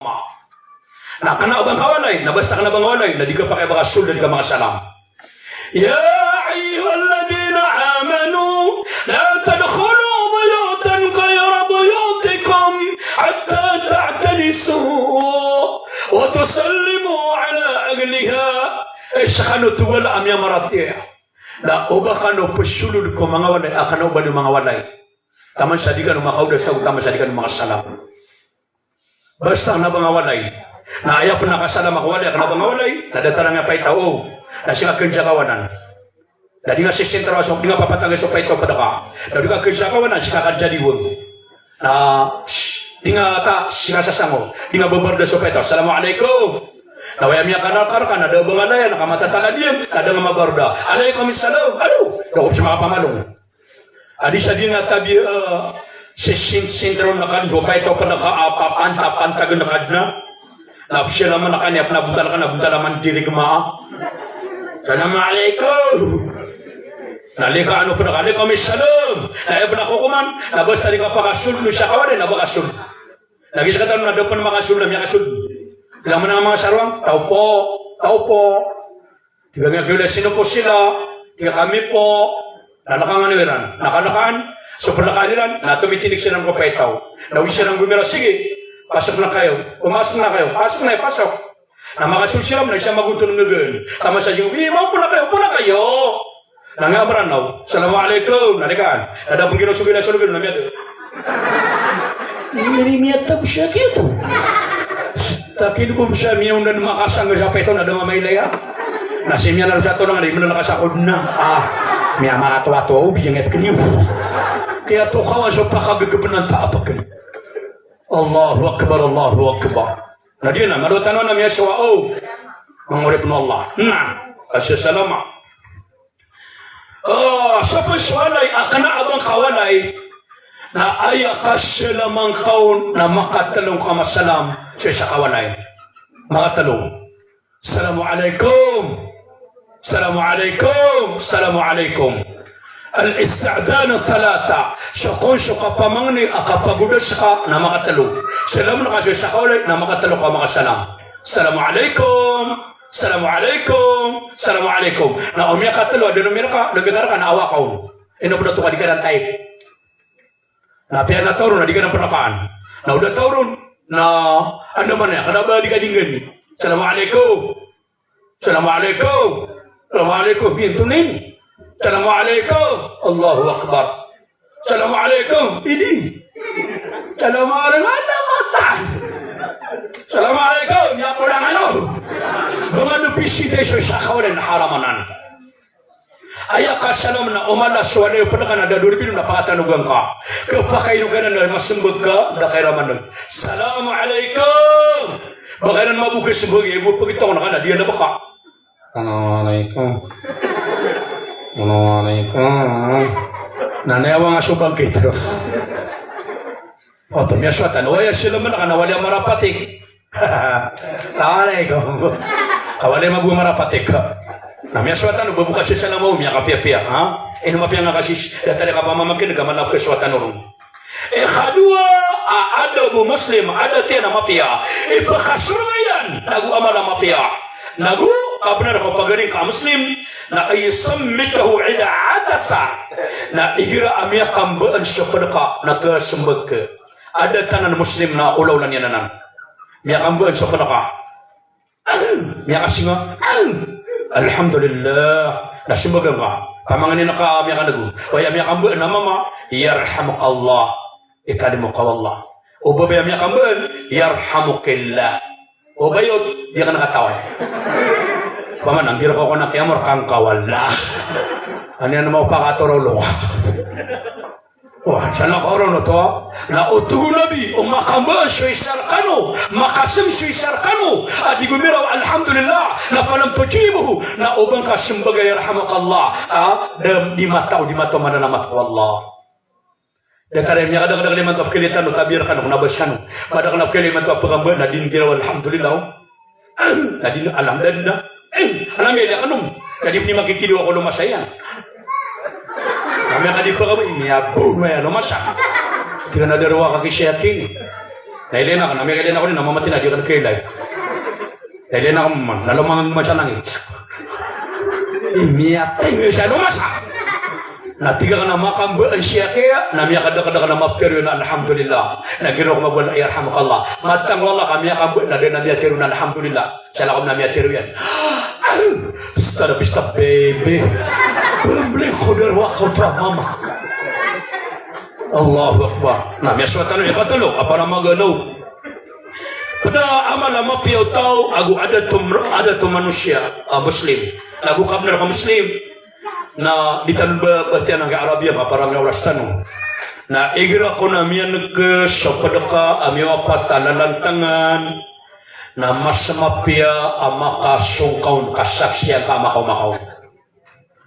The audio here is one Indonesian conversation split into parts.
ma. Na kana bang kawalay, na basta kana bang kawalay, na di ka pakai bakasul dari ka mga salam. Ya ayyuhalladhina amanu la tadkhulu buyutan ghayra buyutikum hatta ta'tanisu wa tusallimu ala ahliha. Iskano tuwala amya maratiya. Na oba kano pesulul ko mga walay, akano ba ng mga walay. Taman sa di ka ng makauda sa utama sa di ka ng mga salam. Basta na mga walay. Na ayaw po nakasalam ako walay, kana mga walay, nadatala nga pa itaw, na siya kerja kawanan. Na di nga si sentra, so di nga papatagay sa pa itaw padaka. Na di nga kerja kawanan, siya kakarja diwon. Na di nga ta, siya sasango, di nga babarda sa pa itaw. Assalamualaikum. Nawaya miya kanal-karkan, ada bangalaya, nakamatatala diyan, ada nga mabarda. Alaikumussalam. Aduh, dakop siya makapamalong. Adi siya di nga tabi, si sentro na kanjo, pa itaw pa naka-panta-pantagan na kadna. Napsya naman na kanya, nabunta naman diri kumaa. Assalamualaikum. Nalika ano pa na, alaikumussalam. Naya pa na kukuman, nabas na rin ka pakasul, no siya kawan, nabakasul. Lagi siya katanong, nadapan makasul, namiya kasul. Ilang mo na mga sarwang, tao po. Tiga nga kayo sino po sila, tiga kami po. Nalakangan nilan, nakalakaan, superlakaan nilan, natumitinig siya ng kapaitaw. Nawin siya ng gumira, sige. Pasok na kayo. Pumasok na kayo. Pasok na, pasok. Na makasul sila, na siya magunto ng gagan. Tama sa yung, mau po na kayo. Nangabaran na. Assalamualaikum. Nalikaan. Ada pang ginusugila sa lugar, namiyado. Miyat po siya kito. Takin po siya, miyaw na makasang sa peto na mga mailaya. Nasimya na sa ito na nga, di mo na nakasakod na. Miya mga tuwa-tuwa, biyangit kanyo. Kaya to kawan sa pakagagaban ng taapak kanyo. Allahu Akbar, Allahu Akbar. Na diyan na, marutan na miya siya, mangurip na Allah. Asya salama. Sa paswalay, akana abang kawalay, na ayakas sila mang kaon na makatalong ka masalam sa kawalay. Makatalong. Assalamualaikum. Assalamualaikum. Assalamualaikum. Al-ista'dan thalata. So kung kapamangni akapagudas ka na makatalong. Salam na kasi sa kawalay na makatalong ka makasalam. Assalamualaikum. Assalamualaikum. Assalamualaikum. Na umiya katalo, denumira ka, lumigar ka na awa ka. Ino po na ito ka di ka ng type. Na pihak na tauron na di ka ng panakaan. Na udah tauron na ano man ya, kanaba di ka dinggan. Assalamualaikum. Assalamualaikum. Assalamualaikum. Bintu nini. Assalamualaikum. Allahu Akbar. Assalamualaikum. Idi. Assalamualaikum. Ada mata. Assalamualaikum. Ya pulang ano. Bumano bisita sa kawalan na haramanan. Ayak kasalam na umala suwala yung padakan na daduripin na pakatanugan ka. Kapakaino ka na masumbag ka, na kay ramanan. Assalamualaikum! Baka na mabukas sa buhay, ibu pagkita ko na ka na, diyan na baka. Assalamualaikum. Assalamualaikum. Nanayawa nga subang kita. O, tumiyaswatan. Waya sila man na kanawali ang marapatik. Assalamualaikum. Kawali mabuhay marapatik ka. Namanya suatan bubuka sisa na mo miya kapia-pia ha ino mapia nga kasi datale ka pamamakin ka manap ka suatan ron khadwa ada bu muslim ada tena mapia ipakasurayan nagu amala mapia nagu abnar ko pagaring ka muslim na aysammitahu ida atasa na igira amia kambaan siya padaka nagasambag ka ada tanan muslim na ulaw lang yananan miya kambaan siya padaka miya kasinga Alhamdulillah, nasimbagan ka. Pamanganin na ka, miya ka nagu. Waya miya kambu, na mama, yarhamuk Allah. Ikalimu ka wallah. O babaya miya kambu, yarhamukillah. O bayod, di ka nakatawan. Paman, ang gira ko na kiyamor kang kawallah. Ano yan naman pakatoro Wah, sana ko ron to. Na utugo nabi o makamba suisar kano, makasem suisar kano. Adi gumiraw alhamdulillah na falam tujibuhu na ubang kasem bagay rahmakallah. Di mata mananamat ko Allah. Datare mi kadang-kadang liman to kilitan no tabir kano nabas kano. Kadang-kadang kiliman to pagamba na din giraw alhamdulillah. Na din alhamdulillah. Alam ya kanum. Kadi ni makikilo ako lumasayan. Kami kadi pa kami niya boom may ano masa. Tingnan na darawa ka kisya kini. Nailena ka, namigilin ako ni namamatin na di ka nagkailay. Nailena ka man, nalamangan mo sa langit. Miyatay mo siya lumasa. Natiga ka na makambuan siya kaya, namiyakada ka na mapteryo na alhamdulillah. Nagiro ko magwala, yarhamukallah. Matang wala ka, miyakambuan na din namiyatero na alhamdulillah. Siya lang namiyatero yan. Basta na bista baby. Bambling khudar wakautra mama. Allahu Akbar. Namiyaswatan na ikatulog, apa na magalaw. Pada amal mapiyaw tao, agu ada to manusia, muslim. Lagu kabner ka muslim. Na ditan batian ang Arabia ka parang oras tanong na igira ko na miyan sa padaka amiwa patalalantangan na mas mapia amaka sungkaw kasaksiyan ka makaw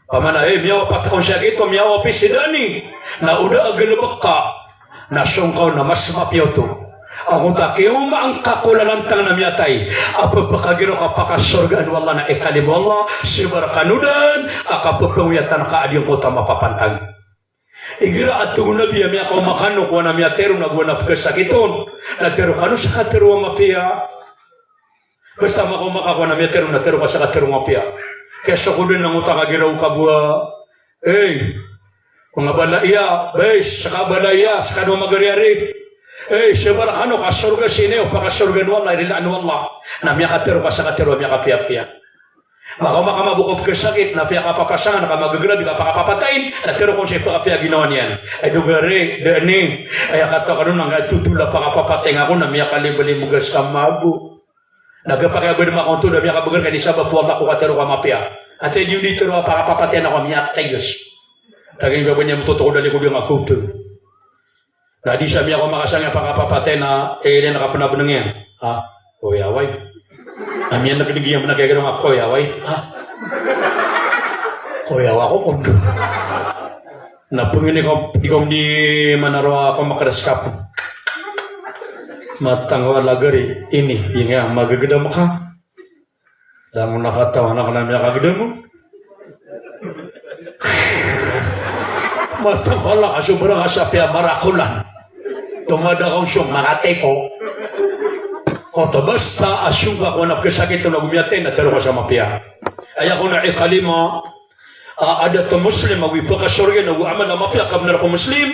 pamana miyawa patakon siya ito miyawa pisidani na uda agalabak ka na sungkaw na mas mapia to akong takiyo ang kakulalantang na miyatay apapakagiro ka pakasorgaan wala na ikalim wala sibarakanudan akapapawiyatan ka adiyong kota mapapantag igira at tungo na biya miya ko makano kuwa na miyatero na guwa na pagkasakiton natero kano sa katero mapia basta makakuha na miyatero natero ka sa katero mapia kaya sa kudin ng utakagiraw ka buwa kung abalaya bes sa kabalaya sa kano magariari sebarakano ka surga sini o pakasurgan wala irilaan wala na miya katero ka sa katero miya kapiya-piya baka makamabukop ka sakit na piya kapapasangan na kamagagrabi ka pakapapatayin na tero kung siya pakapiya ginawa niyan ay dugari dani ay kata ka nun nga tutula pakapapatay ako na miya kalibali mugas ka mabu nagapakagod makonto na miya kabagar ka di sabab wala ko katero ka mapiya at ay di tero pakapapatayin ako miya tayos tagayin ba niya matutuko dali ko yung akuto. Nah di sabi ako makasangya pakapapatay na nakapanabunang yan. Ha? Koyaway. Amiyan nagligyan mo nagagano nga koyaway. Ha? Koyawa ko kundo. Napungin di ko di manarawa ako makaraskap. Matangwa lagari ini. Di nga magagada mo ka. Dahil mo nakatawa na ka namin nakagada mo. Matangwa ka sobrang asapya marakulan. Tumada kong siyong mga teko. O basta asyuga ko na kasakit na gumiyate na tero ka sa mapia. Ay ako na ikalima, ada to muslim, magwipa ka sorge na guaman na mapia kabnar ko muslim,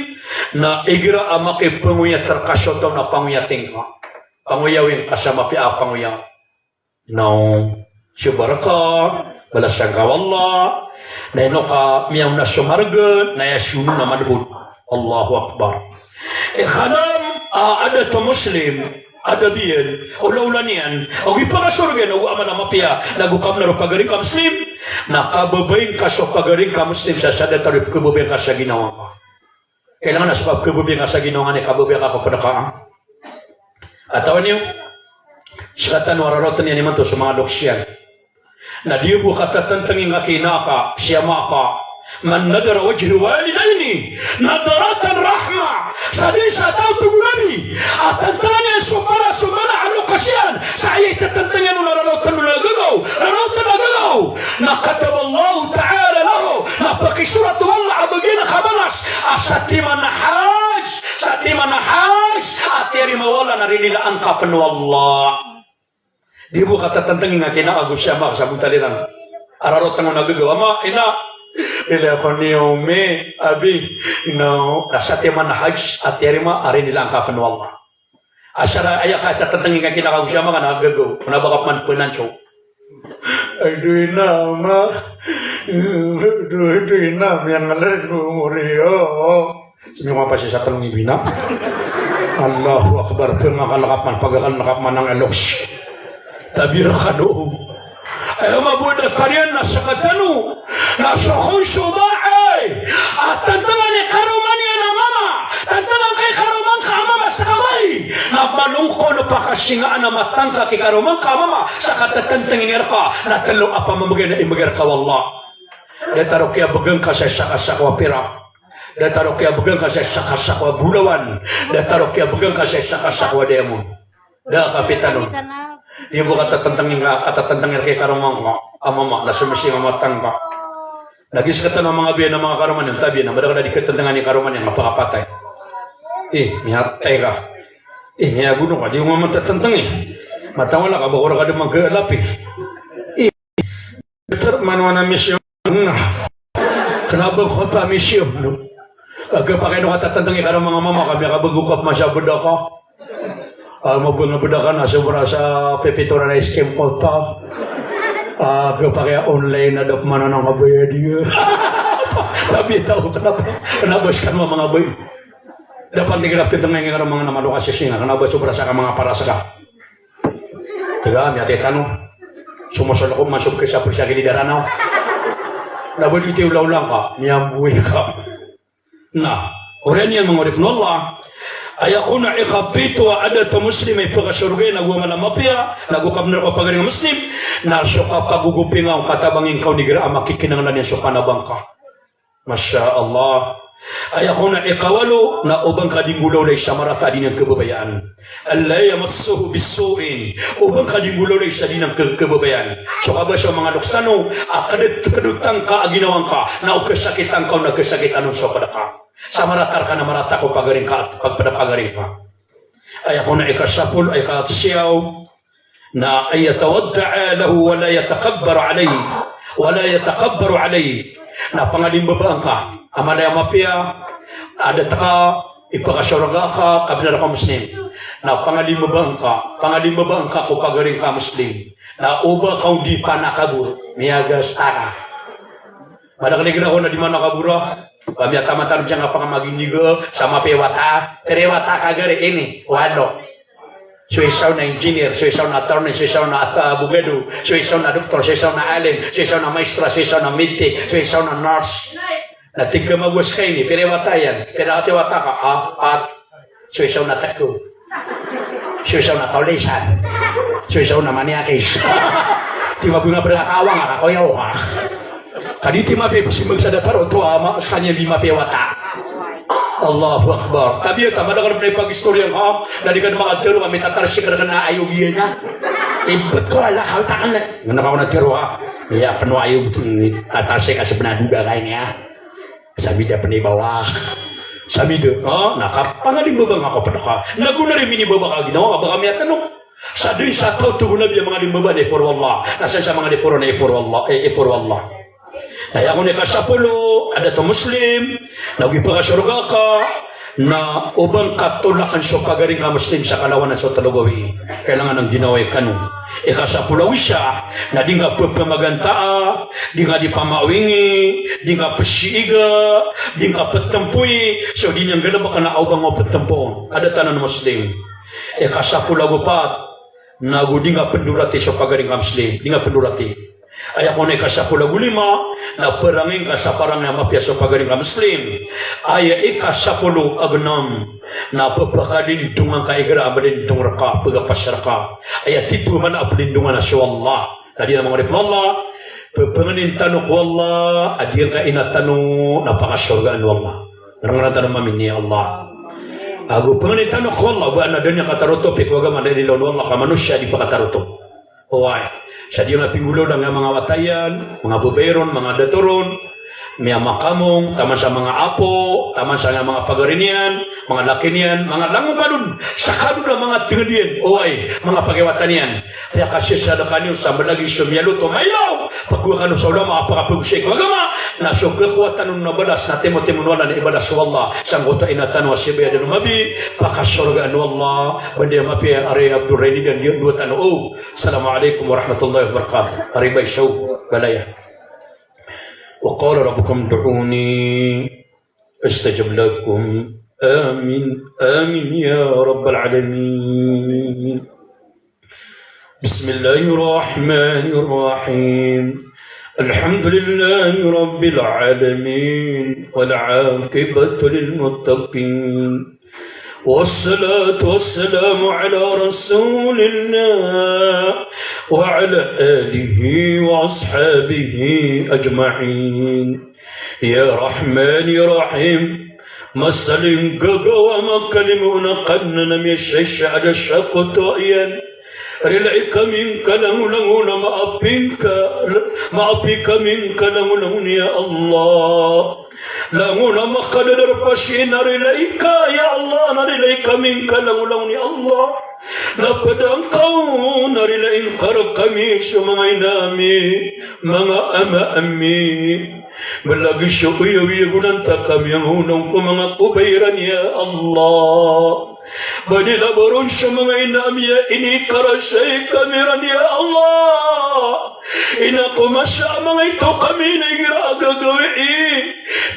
na igira amake panguya terkasoto na panguyating ka. Panguyawin ka sa mapia, panguya. No, syubaraka, balasang kawalla, na ino ka miyang nasumarga, na yasyunu na malbud. Allahu Akbar. Khanam ada to muslim ada biyan ulaw-ulan yan og ipakasurgen og ama na mapia nagukam na pagaring ka muslim nakababayin ka sa pagaring ka muslim sa sada tarip kababayin ka sa ginawa ka kailangan na sa kababayin ka sa ginawa ni kababayin ka kapadaka at awan niyo sikatan wararotan yan naman to sa mga loksyan na diyo po katatantangin nga kinaka siya maka man nadara wajhi walidaini nadaratan rahma sadin sa tao tugunabi at tantangan sumara ano kasyan sa ayay tatantangan nararautan nagagaw nakatab Allah ta'ala lahu napakisurat wala abagina kabalas asatiman na haj at yari mawala na rin nila ang kapan wallah di mo katatantangin nga kinaago siya makasabutaliran ararautan mo nagagaw ama ina ila ko niyo me abi no nasate man hajj at yarima ari nila ang kapan wallah asara aya ka tatangin ka kinakaw siya mga nagagaw kuna baka man punansyo ay na yang ngalir murio semua pasti sa tanong ibina Allahu Akbar pemakalakapan pagakalakapan ng eloks tabir kado ayaw mabuda kariyan na sa katano nasa kong subaay at tantangan ni karuman niya na mama tantangan kay karuman ka mama sa kamay na malungko na pakasingaan na matangka kay karuman ka mama sa katatantangin niya ka na talong apa mamagay na imagay ka wallah dataro kaya bagang ka sa sakasakwa pira dataro kaya bagang ka sa sakasakwa bulawan dataro kaya bagang ka sa sakasakwa demon da kapitanon di mo katatantangin kay karuman ka amama na sumisi mamatang ka lagi sekatan ng mga biyan ng mga karuman yung tabi na madakala di katantangan ni karuman yung mapakapatay mihatay ka Ini aku nung aja ngomong tertentang mata wala ka bakura ka maglapi. Mana mission. Kenapa kota mission? Kagak pakai nung tertentang karena mga mama kami kabagukap masya beda ka. Mabunga-budakan asa berasa pepitura na iskem kota. Kagak pakai online ada mana nang abaya dia. Tapi tahu kenapa sekarang mga abay. Dapat digerak di tengah yang mga nama lokasi singa kenapa coba rasa mga parasa ka. Tiga mi ate tanu. Sumusol ko masuk ke sa persa di daranaw. Dapat iti ulang-ulang ka, miyambuhi ka. Nah, orang yang mengurip Allah ayakuna ikhabitu wa adat muslim ay pagkasurgay nagwa malamapya nagukabner ko pagaring muslim na suka pagugupin ang katabangin kau nigira makikinanglan niya suka na bangka. Masya Allah. Ayakuna ikawalu na ubang kadinggulaw na isamarata din ang kebabayaan. Allah yamassuhu bisuin. Ubang kadinggulaw na isa din ang kebabayaan. So kaba sa mga luksano, kadutang ka aginawang ka, na ukasakitan ka o nagkasakitan sa kadaka. Samaratar ka na marata ko pagaring ka at pagpadapagaring ka. Ayakuna ikasapul ay katsiyaw na ay yatawadda'a lahu wala yatakabbaru alayhi. Wala yatakabbaru alayhi. Na pangalimbabaan ka, amalaya mapia, ada taka, ipakasyaraga ka, kabila ka muslim. Na pangalimbabaan ka, kupagaring ka muslim. Na uba kau di panakabur, miyagas taka. Madakaligin ako na di man nakabura, pamiyata matarong siya nga pangamaginigo, sama pewata, perewata kagari ini, walo. Suisaw na engineer, suisaw na attorney, suisaw na abogado, suisaw na doktor, suisaw na alin, suisaw na maestra, suisaw na midti, suisaw na nurse. Na tigka magwas kayo ni, perewata yan, perewata ka, at suisaw na tako, suisaw na taulisan, suisaw na maniakis. Di mabunga berkakawang ako yaw ha. Kaditi mapi pasimag sa dataro to ama kanya lima pewata. Allahu Akbar. Tapi ya tama na may pag-istorya ka, dali ka na makatero kami tatarsi ka na ayaw niya. Ibet ko ala ka takan na. Ngana ka na tero ha. Ya penuh ayaw tatarsi ka sa penaduga kay niya. Sabi dia penibawa. Sabi do, nakapangalim mo bang ako pa ka? Naguna rin minibaba ka ginawa ka ba kami at tanong? Sa doon sa tao tugunan niya mga limbaban ipur wallah. Nasaan sa mga ipuro na ipur wallah. Ay ako ni kasapulo, ada to muslim, nagipagasurga ka, na ubang katulakan so pagaring ka muslim sa kalawanan sa talugawi. Kailangan ng ginaway kanu. Ikasapulawi siya, na di nga pagpamagantaa, di nga di pamawingi, di nga pasiiga, di nga patampuy, so di niyang galaba ka na ubang mo patampo. Ada tanan muslim. Ikasapulawi pa, na di nga pendurati so pagaring ka muslim, di nga pendurati. Ay ako na ikasapulagulima na perangin ka sa parang na mapya sa pagaring ka muslim. Ay ikasapulo agnam na papakalindungan ka igra abalindung raka pagapasyaraka. Ay titu man abalindungan na siya Allah. Tadi na mga ripon Allah. Papanganin tanong ko Allah. Adiyang ka inatanong na pangasurgaan Allah. Narangatan na mamin niya Allah. Ako panganin tanong ko Allah. Ba na doon yung kataruto. Pikwaga manililon Allah ka manusya di pa kataruto. Why? Sa diyo na pingulo ng mga watayan, mga buberon, mga datoron, mga makamong, taman sa mga apo, taman sa mga pagarinian, mga lakinian, mga langung kadun, sa kadun na mga tingadian, oay, mga pagiwatanian. Kaya kasi sa dakanyo, sa malagi sumyaluto, maylaw, pagkuha ka sa ulama, apakapagusik, wagama, na so kekuatan ng nabalas, na timo-timunwala na ibalas wa Allah, sang uta inatan wa sibaya dan mabi, pakasurgaan wa Allah, bandiya mapi, Ari Abdul Raini dan dia dua tanu, Assalamualaikum warahmatullahi wabarakatuh, Ari Baisyaw, Balaya. وقال ربكم ادعوني استجب لكم آمين آمين يا رب العالمين بسم الله الرحمن الرحيم الحمد لله رب العالمين والعاقبة للمتقين والصلاة والسلام على رسول الله وعلى آله وأصحابه أجمعين يا رحمن يا رحيم مسلم قوى وما كلمونا قننا ميشيش على الشق طائيا Rilai kami kalang-languna maafin kami kalang-langun ya Allah. Languna makadadar pasina rilai ka ya Allah. Narilai kami kalang-langun ya Allah. Napadang kau narilain karag kami sa mga inami, mga ama-ami. Malagi siya uyawiyagunanta kami ang unang ko mga kubayran ya Allah. Banila baron sa mga inami ya inikarasay kamiran ya Allah. Inakumasa mga ito kami na ginagagawiin.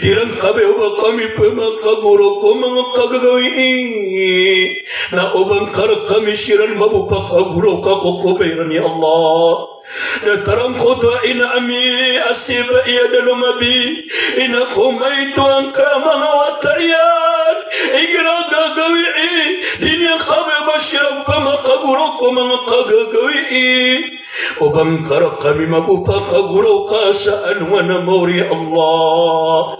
Dirang kami ba kami pamakaguro ko mga kagagawiin. Na ubang karag kami siran mabupakaguro ka kukubayran ya Allah. Natarang ko to inami asiba iya dalumabi. Inakumay to ang mga watayan. Iginagagawiin. Dinya kami ba siran pamakaguro ko mga kagagawiin. Ubang karak kami mapupakaguro ka sa anwa na mauri Allah.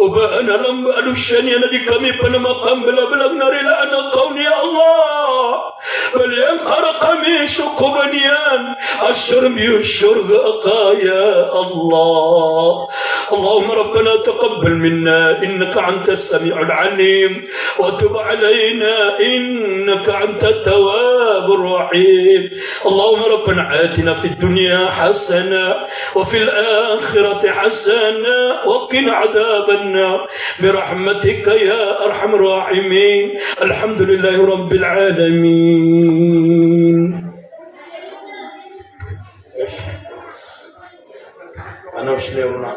Ubaan alam alusyan yan na di kami panamakang balabalang narilaan ang kaun ni Allah. Bali ang karak kami sukuban yan. Asyur biyusyurga ka ya Allah. Allahumma Rabbana taqabbal minna innaka anta as-sami'ul alim. Wa tub alayna innaka anta at-tawwabur rahim. Allahumma Rabbana آتنا في الدنيا حسنة وفي الآخرة حسنة وقنا عذاب النار برحمتك يا أرحم الراحمين. الحمد لله رب العالمين. أنا وشليونا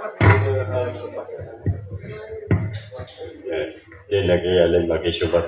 Dia lagi ada bagi syukur